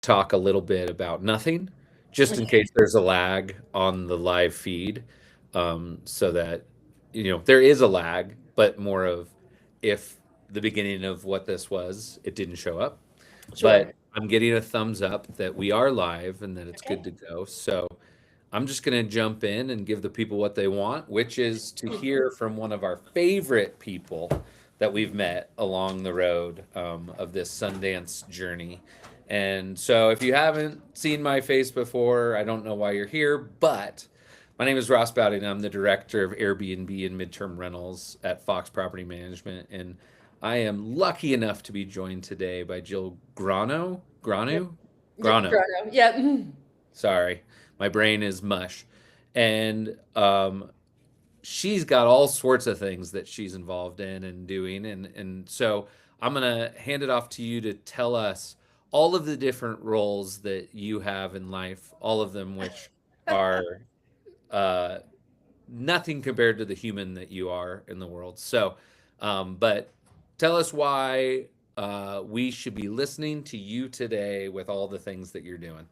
talk a little bit about nothing, just in case there's a lag on the live feed, so that there is a lag, but more of if the beginning of what this was, it didn't show up. Sure. But I'm getting a thumbs up that we are live and that it's good Okay. to go. So I'm just going to jump in and give the people what they want, which is to hear from one of our favorite people that we've met along the road of this Sundance journey. And so if you haven't seen my face before, I don't know why you're here, but my name is Ross Bowden. I'm the director of Airbnb and midterm rentals at Fox Property Management. And I am lucky enough to be joined today by Jill Grano. Yep. Granu? Yep. Grano. Grotto. Yep. Sorry, my brain is mush. And she's got all sorts of things that she's involved in and doing. And so I'm going to hand it off to you to tell us all of the different roles that you have in life, all of them which are uh, nothing compared to the human that you are in the world. So, but tell us why we should be listening to you today with all the things that you're doing.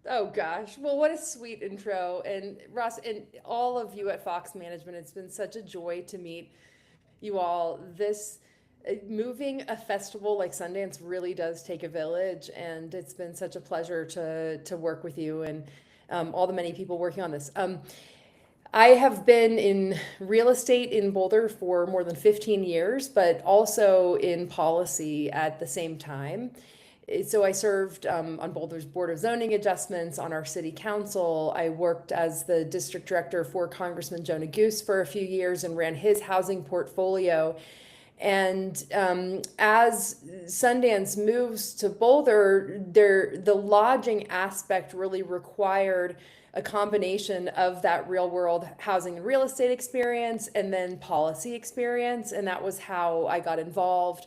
Oh gosh. Well, what a sweet intro. And Ross and all of you at Fox Management, it's been such a joy to meet you all. This moving a festival like Sundance really does take a village, and it's been such a pleasure to work with you and all the many people working on this. I have been in real estate in Boulder for more than 15 years, but also in policy at the same time. So I served on Boulder's Board of Zoning Adjustments, on our city council. I worked as the district director for Congressman Joe Neguse for a few years and ran his housing portfolio. And as Sundance moves to Boulder, the lodging aspect really required a combination of that real world housing and real estate experience and then policy experience. And that was how I got involved.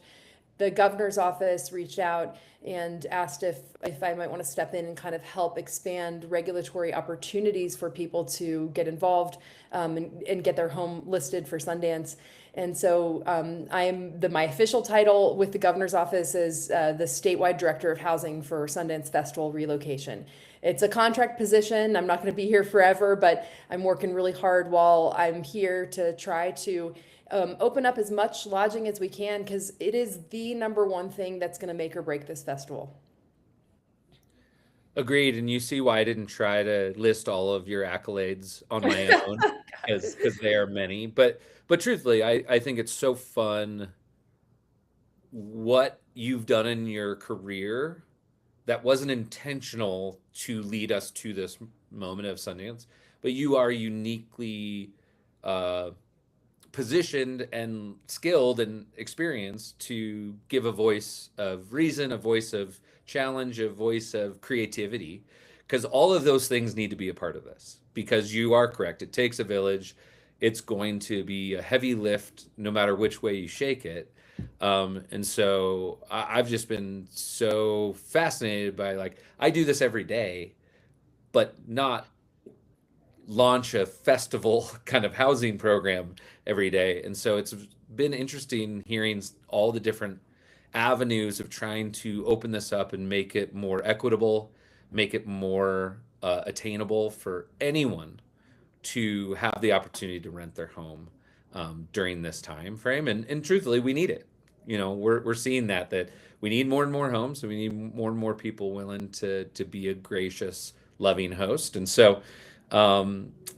The governor's office reached out and asked if I might want to step in and kind of help expand regulatory opportunities for people to get involved and get their home listed for Sundance. And so my official title with the governor's office is the statewide director of housing for Sundance Festival relocation. It's a contract position. I'm not going to be here forever, but I'm working really hard while I'm here to try to open up as much lodging as we can because it is the number one thing that's going to make or break this festival. Agreed, and you see why I didn't try to list all of your accolades on my own, because they are many. But truthfully, I think it's so fun what you've done in your career that wasn't intentional to lead us to this moment of Sundance, but you are uniquely uh, positioned and skilled and experienced to give a voice of reason, a voice of challenge, a voice of creativity, because all of those things need to be a part of this. Because you are correct, it takes a village. It's going to be a heavy lift no matter which way you shake it. And so I've just been so fascinated by, like, I do this every day, but not launch a festival kind of housing program every day. And so it's been interesting hearing all the different avenues of trying to open this up and make it more equitable, make it more attainable for anyone to have the opportunity to rent their home during this time frame. And truthfully, we need it. We're seeing that we need more and more homes, so we need more and more people willing to be a gracious, loving host. And so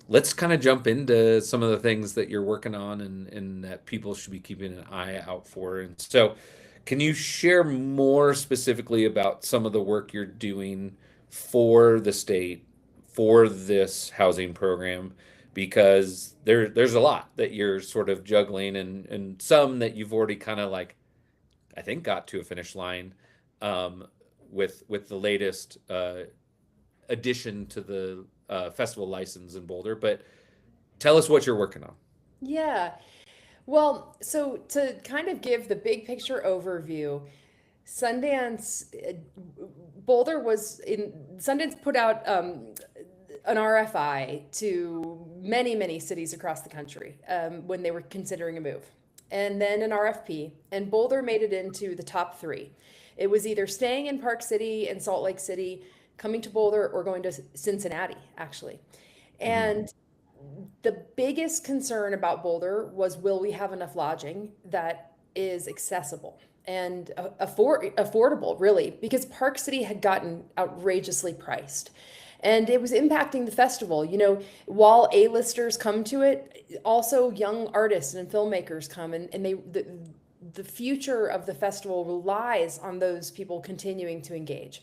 let's kind of jump into some of the things that you're working on and that people should be keeping an eye out for. And so, can you share more specifically about some of the work you're doing for the state for this housing program? Because there's a lot that you're sort of juggling, and some that you've already kind of, like, I think, got to a finish line um, with the latest addition to the festival license in Boulder. But tell us what you're working on. Yeah. Well, so to kind of give the big picture overview, Sundance, Boulder was in, Sundance put out an RFI to many, many cities across the country when they were considering a move, and then an RFP, and Boulder made it into the top three. It was either staying in Park City and Salt Lake City, coming to Boulder, or going to Cincinnati, actually. And the biggest concern about Boulder was, will we have enough lodging that is accessible and affordable, really? Because Park City had gotten outrageously priced. And it was impacting the festival. You know, while A-listers come to it, also young artists and filmmakers come, and the future of the festival relies on those people continuing to engage.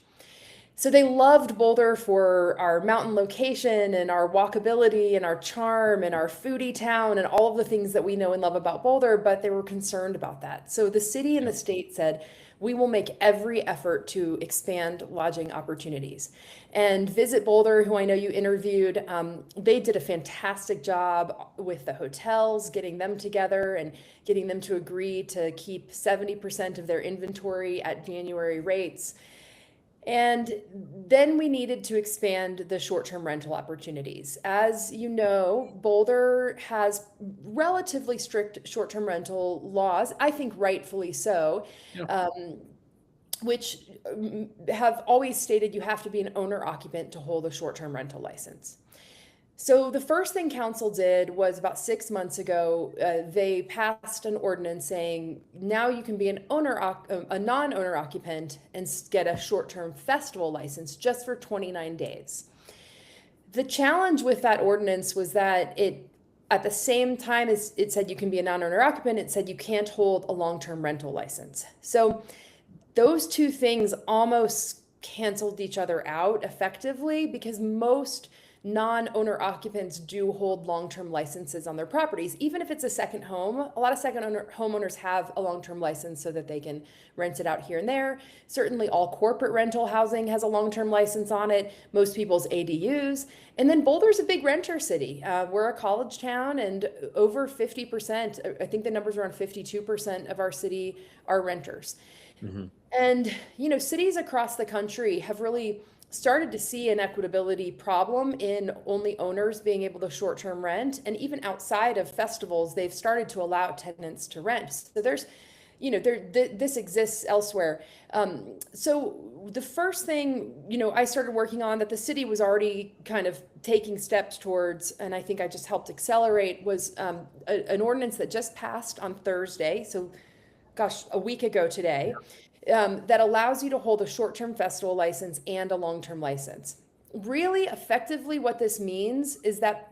So they loved Boulder for our mountain location and our walkability and our charm and our foodie town and all of the things that we know and love about Boulder, but they were concerned about that. So the city and the state said, we will make every effort to expand lodging opportunities. And Visit Boulder, who I know you interviewed, they did a fantastic job with the hotels, getting them together and getting them to agree to keep 70% of their inventory at January rates. And then we needed to expand the short-term rental opportunities. As you know, Boulder has relatively strict short-term rental laws, I think rightfully so, which have always stated you have to be an owner-occupant to hold a short-term rental license. So the first thing council did was about 6 months ago, they passed an ordinance saying now you can be a non-owner occupant and get a short-term festival license just for 29 days. The challenge with that ordinance was that it, at the same time as it said you can be a non-owner occupant, it said you can't hold a long-term rental license. So those two things almost canceled each other out effectively, because most non-owner occupants do hold long-term licenses on their properties, even if it's a second home. A lot of homeowners have a long-term license so that they can rent it out here and there. Certainly all corporate rental housing has a long-term license on it, most people's ADUs. And then Boulder's a big renter city. We're a college town, and over 50%, I think the number's around 52% of our city are renters. And, you know, cities across the country have really started to see an equitability problem in only owners being able to short-term rent. And even outside of festivals, they've started to allow tenants to rent. So there's, you know, this exists elsewhere. So the first thing, you know, I started working on that the city was already kind of taking steps towards, and I think I just helped accelerate, was an ordinance that just passed on Thursday. So gosh, a week ago today, that allows you to hold a short-term festival license and a long-term license. Really effectively, what this means is that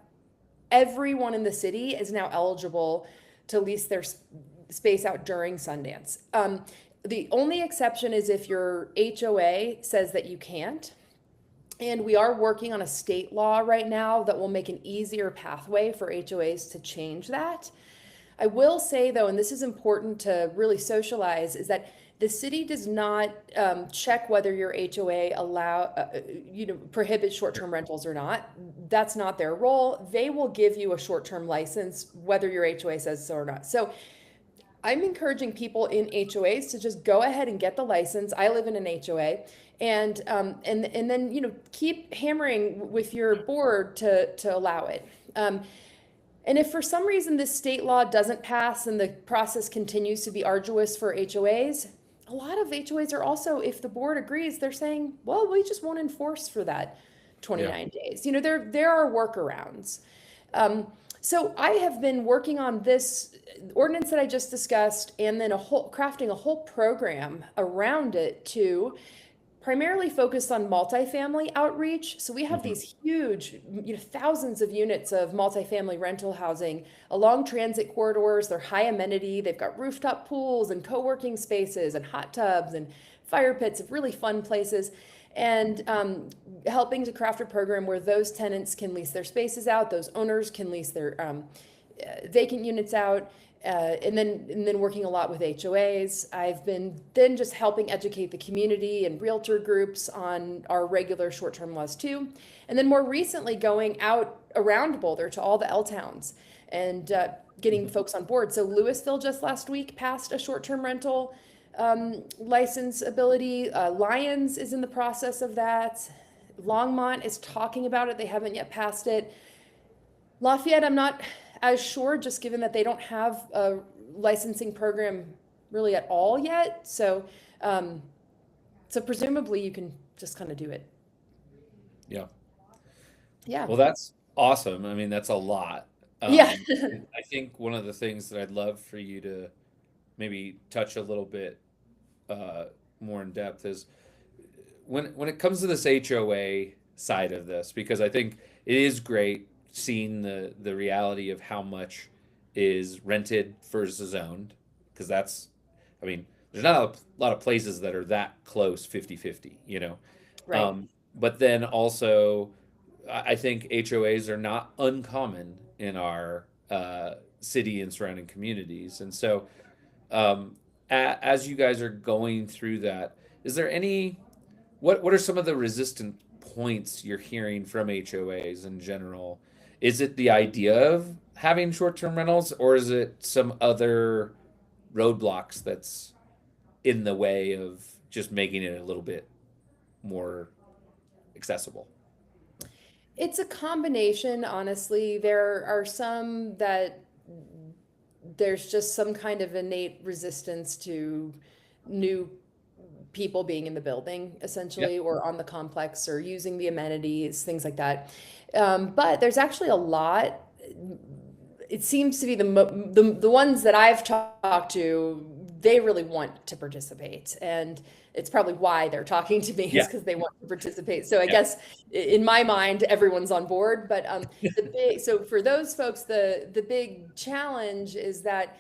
everyone in the city is now eligible to lease their space out during Sundance. The only exception is if your HOA says that you can't. And we are working on a state law right now that will make an easier pathway for HOAs to change that. I will say, though, and this is important to really socialize, is that the city does not check whether your HOA prohibits short-term rentals or not. That's not their role. They will give you a short-term license whether your HOA says so or not. So I'm encouraging people in HOAs to just go ahead and get the license. I live in an HOA, and then, you know, keep hammering with your board to allow it. And if for some reason this state law doesn't pass and the process continues to be arduous for HOAs, a lot of HOAs are also, if the board agrees, they're saying, well, we just won't enforce for that 29 days. You know, there are workarounds. So I have been working on this ordinance that I just discussed, and then crafting a whole program around it to primarily focused on multifamily outreach. So we have these huge, you know, thousands of units of multifamily rental housing along transit corridors. They're high amenity. They've got rooftop pools and co-working spaces and hot tubs and fire pits, of really fun places. And helping to craft a program where those tenants can lease their spaces out, those owners can lease their vacant units out. And then working a lot with HOAs. I've been then just helping educate the community and realtor groups on our regular short-term laws too. And then more recently going out around Boulder to all the L towns and getting folks on board. So Louisville just last week passed a short-term rental license ability. Lyons is in the process of that. Longmont is talking about it. They haven't yet passed it. Lafayette, I'm not as sure, just given that they don't have a licensing program really at all yet. So So presumably you can just kind of do it. Yeah. Yeah. Well, that's awesome. I mean, that's a lot. Yeah. And I think one of the things that I'd love for you to maybe touch a little bit uh, more in depth is when it comes to this HOA side of this, because I think it is great seeing the reality of how much is rented versus owned, because that's, I mean, there's not a lot of places that are that close 50-50, you know. Right. But then also, I think HOAs are not uncommon in our city and surrounding communities. And so, as you guys are going through that, is there any, what are some of the resistant points you're hearing from HOAs in general? Is it the idea of having short-term rentals, or is it some other roadblocks that's in the way of just making it a little bit more accessible? It's a combination, honestly. There are some that there's just some kind of innate resistance to new people being in the building, Yep. essentially, or on the complex, or using the amenities, things like that. But there's actually a lot. It seems to be the ones that I've talked to, they really want to participate, and it's probably why they're talking to me is Yeah. because they want to participate. So I Yeah. guess in my mind, everyone's on board. But so for those folks, the big challenge is that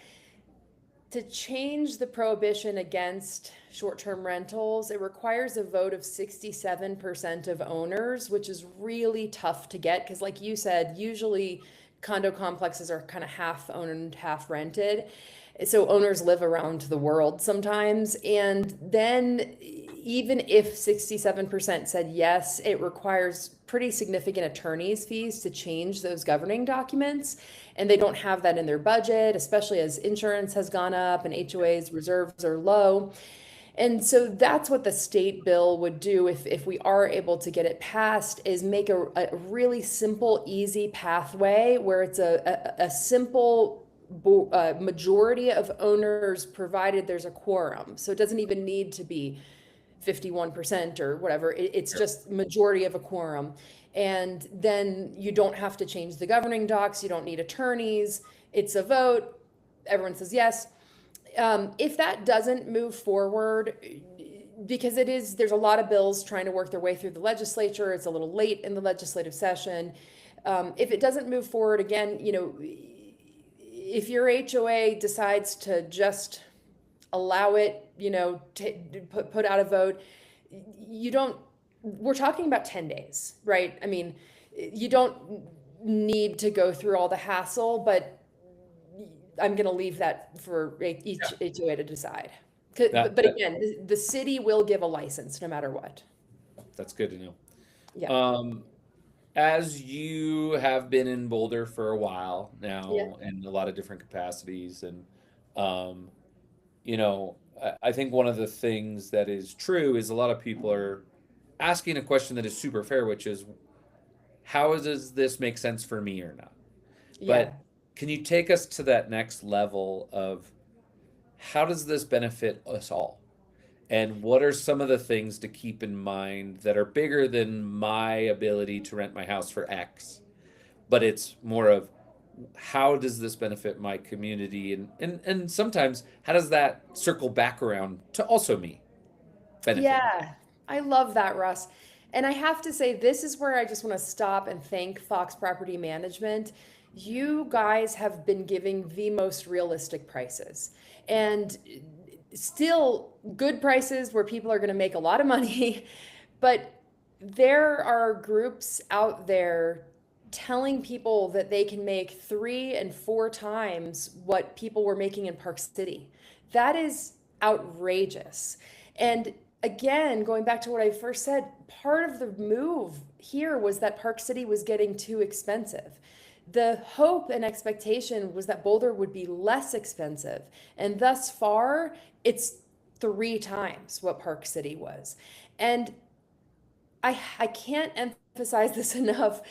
to change the prohibition against short-term rentals, it requires a vote of 67% of owners, which is really tough to get because, like you said, usually condo complexes are kind of half owned, half rented. So owners live around the world sometimes. And then even if 67% said yes, it requires pretty significant attorney's fees to change those governing documents. And they don't have that in their budget, especially as insurance has gone up and HOA's reserves are low. And so that's what the state bill would do if we are able to get it passed, is make a really simple, easy pathway where it's a simple majority of owners, provided there's a quorum. So it doesn't even need to be 51% or whatever. It's just majority of a quorum. And then you don't have to change the governing docs. You don't need attorneys. It's a vote. Everyone says yes. If that doesn't move forward, because there's a lot of bills trying to work their way through the legislature, it's a little late in the legislative session. If it doesn't move forward again, if your HOA decides to just allow it, put out a vote, we're talking about 10 days, right? I mean, you don't need to go through all the hassle, but I'm going to leave that for each HOA to decide. But again, the city will give a license no matter what. That's good to know. Yeah. As you have been in Boulder for a while now Yeah. in a lot of different capacities, and um, I think one of the things that is true is a lot of people are asking a question that is super fair, which is, how does this make sense for me or not? Yeah. But can you take us to that next level of how does this benefit us all? And what are some of the things to keep in mind that are bigger than my ability to rent my house for X? But it's more of, how does this benefit my community? And sometimes how does that circle back around to also me benefit? Yeah. I love that, Russ. And I have to say, this is where I just want to stop and thank Fox Property Management. You guys have been giving the most realistic prices. And still good prices where people are going to make a lot of money, but there are groups out there telling people that they can make 3 and 4 times what people were making in Park City. That is outrageous. And again, going back to what I first said, part of the move here was that Park City was getting too expensive. The hope and expectation was that Boulder would be less expensive. And thus far, it's 3 times what Park City was. And I can't emphasize this enough.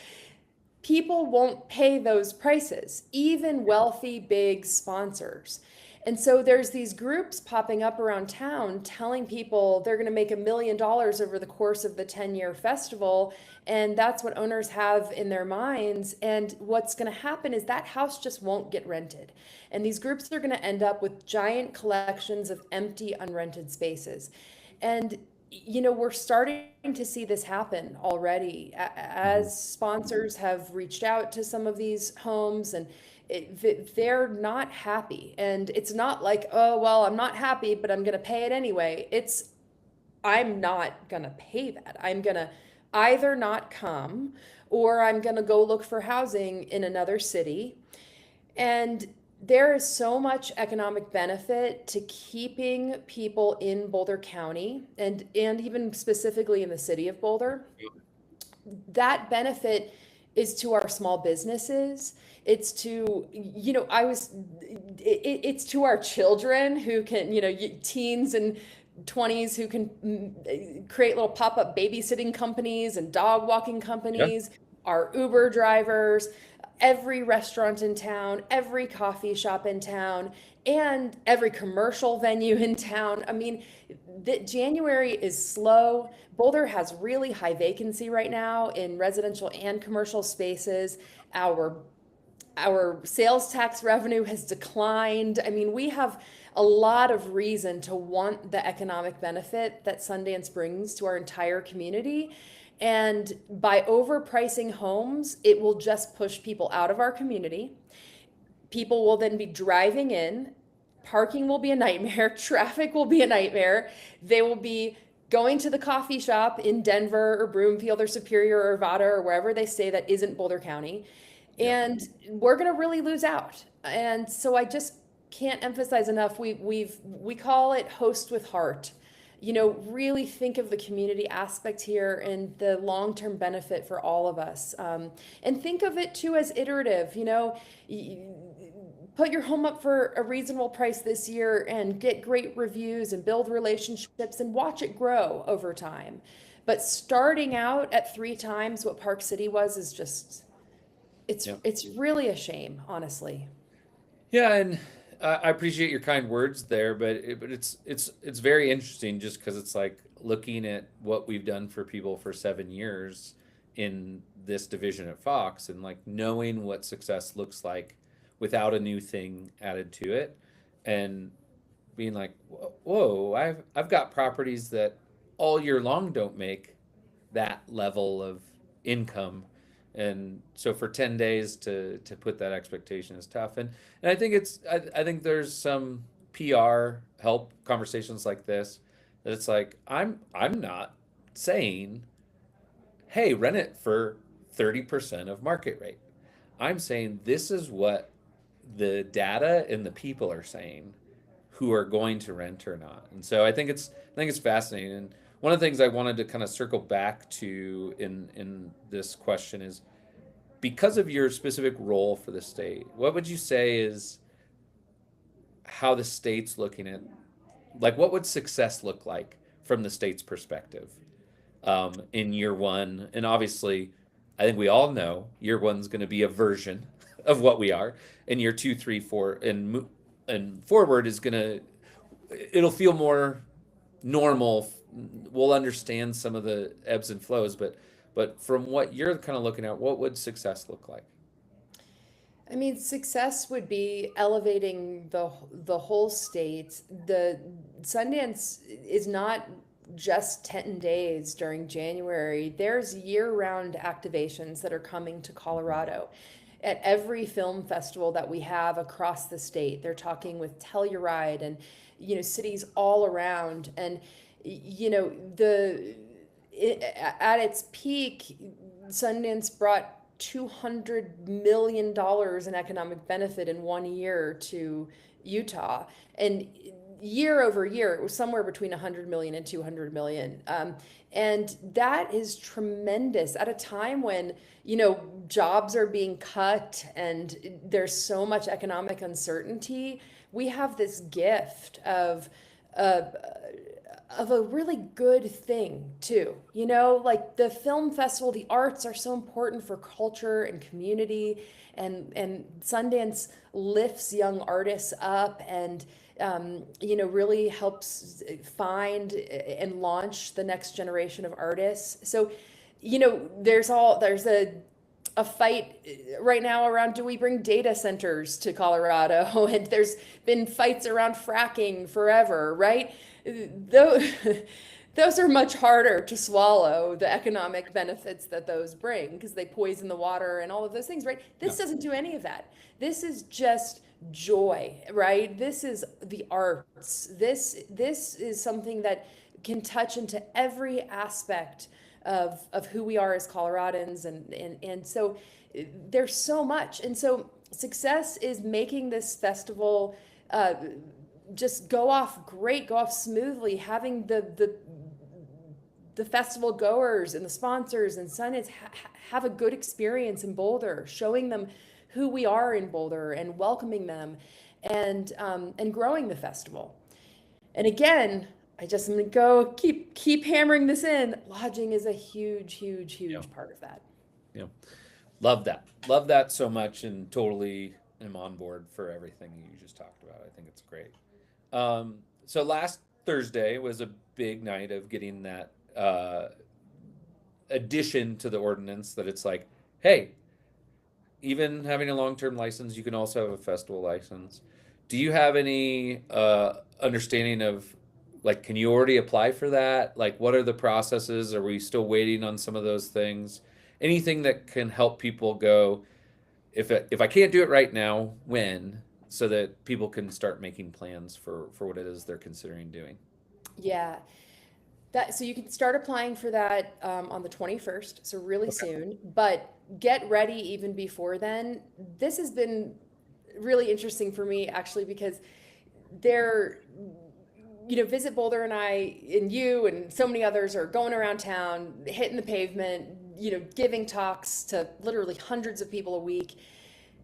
People won't pay those prices, even wealthy, big sponsors. And so there's these groups popping up around town telling people they're going to make $1 million over the course of the 10-year festival. And that's what owners have in their minds. And what's going to happen is that house just won't get rented. And these groups are going to end up with giant collections of empty, unrented spaces. And we're starting to see this happen already Mhm. as sponsors have reached out to some of these homes, and they're not happy. And it's not like, oh, well, I'm not happy, but I'm going to pay it anyway. It's, I'm not going to pay that. I'm going to either not come, or I'm going to go look for housing in another city. And there is so much economic benefit to keeping people in Boulder County, and even specifically in the city of Boulder. That benefit is to our small businesses. It's to, it's to our children who can, teens and 20s who can create little pop-up babysitting companies and dog walking Yeah. companies, our Uber drivers, every restaurant in town, every coffee shop in town, and every commercial venue in town. I mean, January is slow. Boulder has really high vacancy right now in residential and commercial spaces. Our our sales tax revenue has declined. I mean, we have a lot of reason to want the economic benefit that Sundance brings to our entire community. And by overpricing homes, it will just push people out of our community. People will then be driving in. Parking will be a nightmare. Traffic will be a nightmare. They will be going to the coffee shop in Denver or Broomfield or Superior or Arvada or wherever they stay that isn't Boulder County. Yeah. And we're going to really lose out. And so I just can't emphasize enough. We call it host with heart. Really think of the community aspect here and the long-term benefit for all of us. And think of it too as iterative. Put your home up for a reasonable price this year and get great reviews and build relationships and watch it grow over time. But starting out at 3 times what Park City was is just, it's Yeah. it's really a shame, honestly. Yeah, and I appreciate your kind words there, but it's very interesting just because it's like looking at what we've done for people for 7 years in this division at Fox, and like knowing what success looks like without a new thing added to it, and being like, whoa, I've got properties that all year long don't make that level of income. And so for 10 days to put that expectation is tough. And I think I think there's some PR help conversations like this that it's like I'm not saying, hey, rent it for 30% of market rate. I'm saying this is what the data and the people are saying who are going to rent or not. And so I think it's fascinating. And one of the things I wanted to kind of circle back to in this question is, because of your specific role for the state, what would you say is how the state's looking at, like, what would success look like from the state's perspective in year one? And obviously, I think we all know year one's going to be a version of what we are, and year two, three, four, and forward is going to, it'll feel more normal. We'll understand some of the ebbs and flows, but from what you're kind of looking at, what would success look like? I mean, success would be elevating the whole state. The Sundance is not just 10 days during January. There's year-round activations that are coming to Colorado. At every film festival that we have across the state, they're talking with Telluride and cities all around. And the at its peak, Sundance brought $200 million in economic benefit in one year to Utah. And year over year, it was somewhere between 100 million and 200 million. And that is tremendous at a time when, jobs are being cut and there's so much economic uncertainty. We have this gift of of a really good thing too. You know, like the film festival, the arts are so important for culture and community, and Sundance lifts young artists up and you know, really helps find and launch the next generation of artists. So, you know, there's a fight right now around, do we bring data centers to Colorado? And there's been fights around fracking forever, right? Those, those are much harder to swallow, the economic benefits that those bring, because they poison the water and all of those things, right? This doesn't do any of that. This is just joy, right? This is the arts. This is something that can touch into every aspect of who we are as Coloradans, and so there's so much. And so success is making this festival just go off great, go off smoothly, having the festival goers and the sponsors and Sundance have a good experience in Boulder, showing them who we are in Boulder and welcoming them, and growing the festival. And again, I'm gonna go keep hammering this in. Lodging is a huge Yeah. part of that. Yeah. Love that so much, and totally am on board for everything you just talked about. I think it's great. So last Thursday was a big night of getting that addition to the ordinance, that it's like, hey, even having a long-term license, you can also have a festival license. Do you have any understanding of, like, can you already apply for that? Like, what are the processes? Are we still waiting on some of those things? Anything that can help people go, if I can't do it right now, when? So that people can start making plans for what it is they're considering doing. Yeah. So you can start applying for that on the 21st, so really soon. But get ready even before then. This has been really interesting for me, actually, because there, you know, Visit Boulder and I and you and so many others are going around town, hitting the pavement, you know, giving talks to literally hundreds of people a week.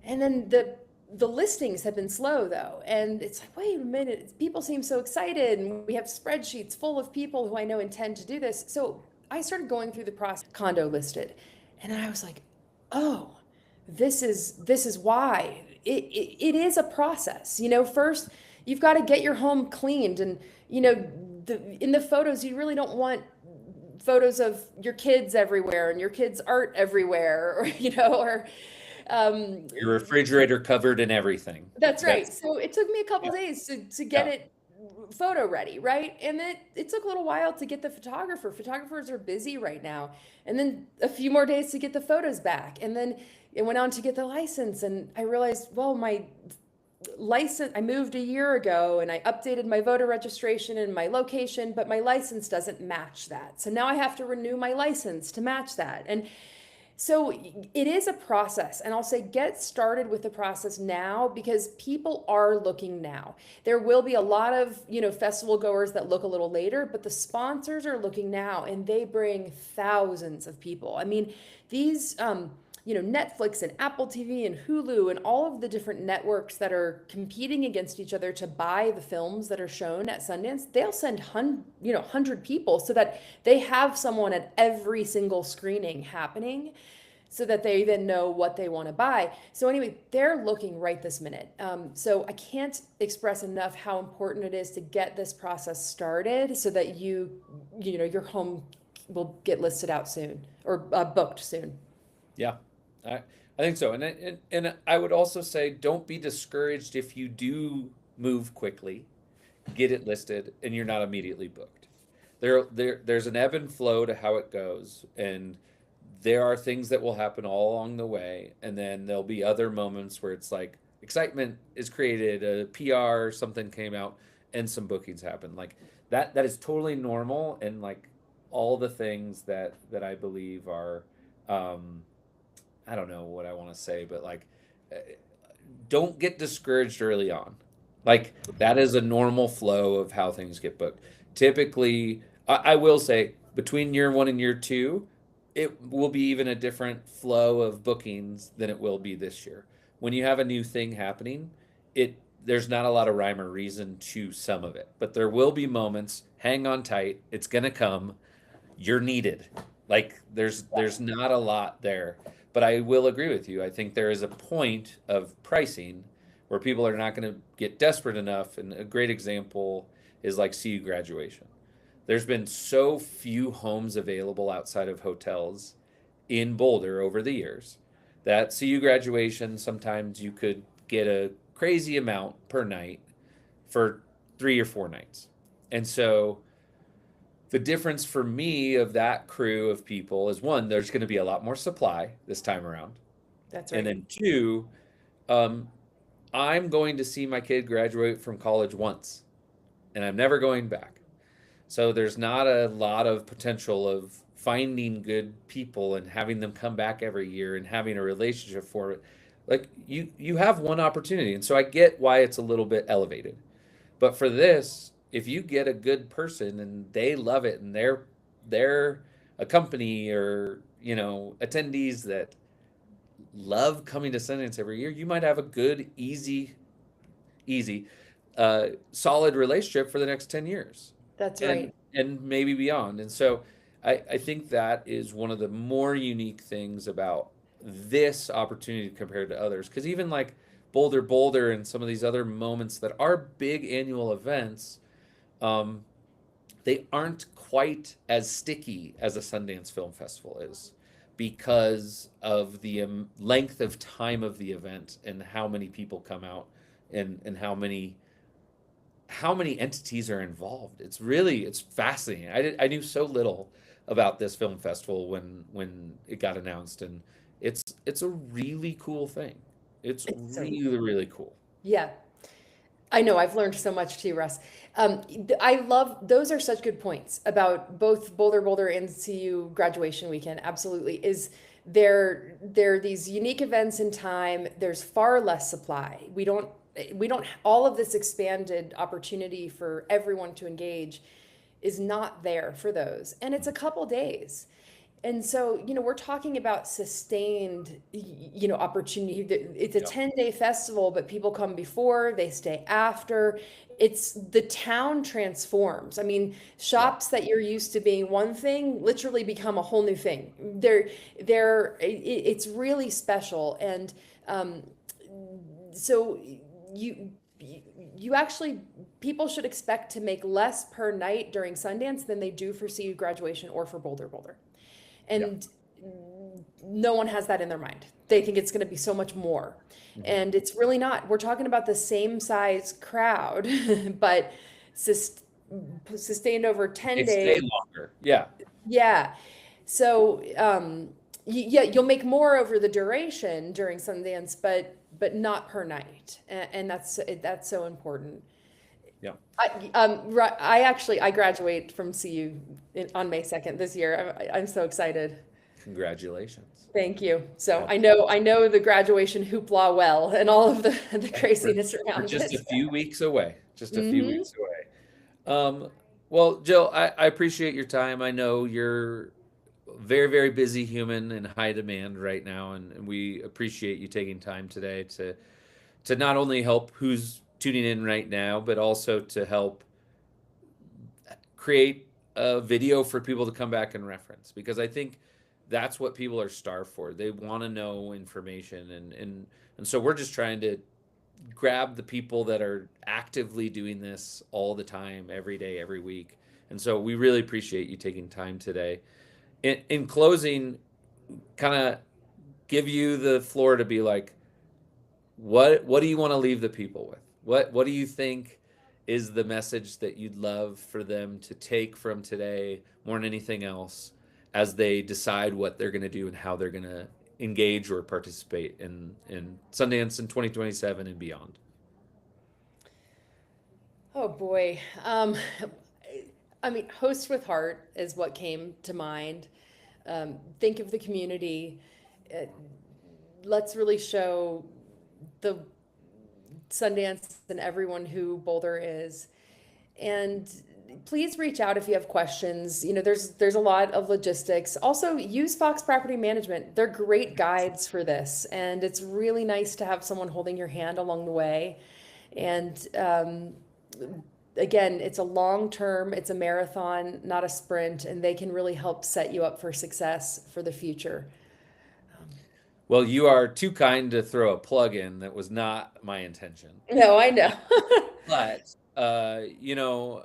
And then the listings have been slow though. And it's like, wait a minute, people seem so excited. And we have spreadsheets full of people who I know intend to do this. So I started going through the process, condo listed. And then I was like, oh, this is why it is a process. You know, first you've got to get your home cleaned, and you know, in the photos you really don't want photos of your kids everywhere and your kids' art everywhere, or you know, or Your refrigerator covered in everything. that's right. So it took me a couple days to get Yeah. it photo ready, right? And then it took a little while to get the photographer. Photographers are busy right now. And then a few more days to get the photos back. And then it went on to get the license. And I realized, well, my license, I moved a year ago and I updated my voter registration and my location, but my license doesn't match that. So now I have to renew my license to match that. And so it is a process, and I'll say get started with the process now, because people are looking now. There will be a lot of, you know, festival goers that look a little later, but the sponsors are looking now, and they bring thousands of people. I mean, these you know, Netflix and Apple TV and Hulu and all of the different networks that are competing against each other to buy the films that are shown at Sundance, they'll send 100 people so that they have someone at every single screening happening, so that they then know what they want to buy. So anyway, they're looking right this minute. So I can't express enough how important it is to get this process started, so that you know, your home will get listed out soon, or booked soon. Yeah, I think so. And I would also say, don't be discouraged if you do move quickly, get it listed, and you're not immediately booked. There's an ebb and flow to how it goes, and there are things that will happen all along the way, and then there'll be other moments where it's like excitement is created, a PR, something came out, and some bookings happen. Like that is totally normal, and like all the things that I believe are I don't know what I want to say, but like, don't get discouraged early on. Like, that is a normal flow of how things get booked. Typically, I will say, between year one and year two, it will be even a different flow of bookings than it will be this year. When you have a new thing happening, it there's not a lot of rhyme or reason to some of it, but there will be moments. Hang on tight. It's gonna come. You're needed. Like there's not a lot there. But I will agree with you. I think there is a point of pricing where people are not going to get desperate enough. And a great example is like CU graduation. There's been so few homes available outside of hotels in Boulder over the years that CU graduation, sometimes you could get a crazy amount per night for 3 or 4 nights. And so the difference for me of that crew of people is, one, there's going to be a lot more supply this time around. That's And right. then two, um, I'm going to see my kid graduate from college once and I'm never going back. So there's not a lot of potential of finding good people and having them come back every year and having a relationship for it. Like you have one opportunity. And so I get why it's a little bit elevated. But for this, if you get a good person and they love it and they're a company or, attendees that love coming to Sundance every year, you might have a good, easy, solid relationship for the next 10 years That's and right. and maybe beyond. And so I think that is one of the more unique things about this opportunity compared to others. Because even like Boulder and some of these other moments that are big annual events, um, they aren't quite as sticky as a Sundance Film Festival is because of the length of time of the event and how many people come out and how many entities are involved. It's fascinating. I knew so little about this film festival when it got announced, and it's a really cool thing. It's It's so really cool. yeah. I know I've learned so much too, Russ. I love those are such good points about both Boulder and CU graduation weekend. Absolutely, is there are these unique events in time. There's far less supply. We don't all of this expanded opportunity for everyone to engage is not there for those, and it's a couple days. And so, we're talking about sustained, opportunity. It's a Yeah. 10-day festival, but people come before, they stay after. It's the town transforms. I mean, Yeah. shops that you're used to being one thing literally become a whole new thing. It's really special. And so you, you actually, people should expect to make less per night during Sundance than they do for CU graduation or for Boulder. Yeah. And no one has that in their mind. They think it's going to be so much more. Mhm. And it's really not. We're talking about the same size crowd, but sus- sustained over 10 It stay days. longer. Yeah. Yeah. So, yeah, you'll make more over the duration during Sundance, but not per night. And that's so important. Yeah. I graduate from CU on May 2nd this year. I'm so excited. Congratulations. Thank you. So Yeah. I know the graduation hoopla well and all of the We're, craziness we're around just a it. few weeks away. Just a few Hmm. weeks away. Well, Jill, I appreciate your time. I know you're a very busy human in high demand right now, and we appreciate you taking time today to not only help who's tuning in right now, but also to help create a video for people to come back and reference, because I think that's what people are starved for. They want to know information, and so we're just trying to grab the people that are actively doing this all the time, every day, every week. And so we really appreciate you taking time today. In closing, kind of give you the floor to be like, what do you want to leave the people with? What do you think is the message that you'd love for them to take from today more than anything else as they decide what they're going to do and how they're going to engage or participate in Sundance in 2027 and beyond? Oh boy. I mean, host with heart is what came to mind. Think of the community. Uh, let's really show the Sundance and everyone who Boulder is. And please reach out if you have questions. There's a lot of logistics. Also, use Fox Property Management. They're great guides for this, and it's really nice to have someone holding your hand along the way. And again, it's a long term, it's a marathon, not a sprint, and they can really help set you up for success for the future. Well, you are too kind to throw a plug in. That was not my intention. No, I know. But we'll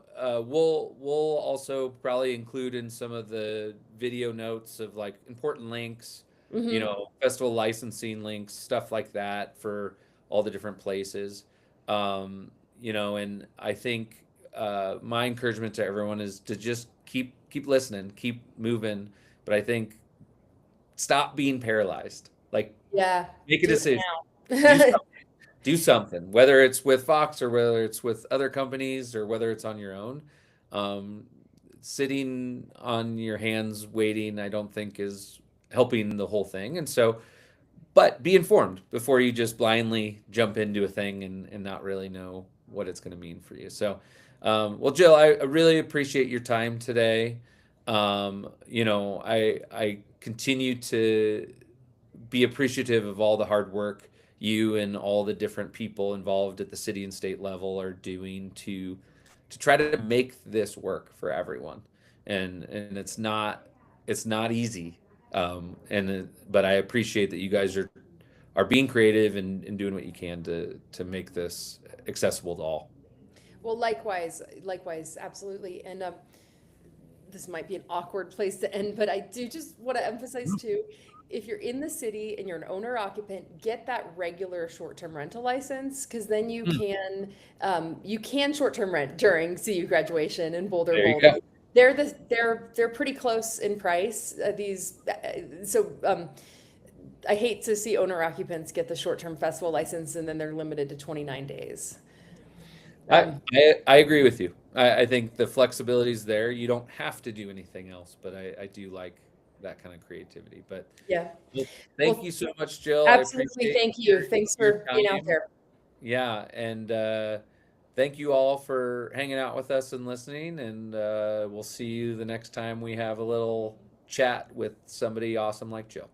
also probably include in some of the video notes of like important links, Hmm. festival licensing links, stuff like that for all the different places. And I think my encouragement to everyone is to just keep listening, keep moving. But I think stop being paralyzed. Like Yeah, make a do it decision. Do now. do something, whether it's with Fox or whether it's with other companies or whether it's on your own. Um, Sitting on your hands waiting, I don't think is helping the whole thing. And so, but be informed before you just blindly jump into a thing and not really know what it's going to mean for you. So, well, Jill, I really appreciate your time today. I continue to be appreciative of all the hard work you and all the different people involved at the city and state level are doing to try to make this work for everyone. And it's not easy. But I appreciate that you guys are being creative and doing what you can to make this accessible to all. Well, likewise, absolutely. And this might be an awkward place to end, but I do just want to emphasize too, if you're in the city and you're an owner occupant, get that regular short-term rental license, because then Hmm. you can short-term rent during CU graduation in Boulder There you Bowl. go. They're pretty close in price. I hate to see owner occupants get the short-term festival license and then they're limited to 29 days. I, Um, I agree with you. I think the flexibility is there. You don't have to do anything else, but I do like that kind of creativity. But yeah. well, thank Well, you so much, Jill. I absolutely. appreciate Thank you. Thanks your for being out time. there. Yeah, and thank you all for hanging out with us and listening. And we'll see you the next time we have a little chat with somebody awesome like Jill.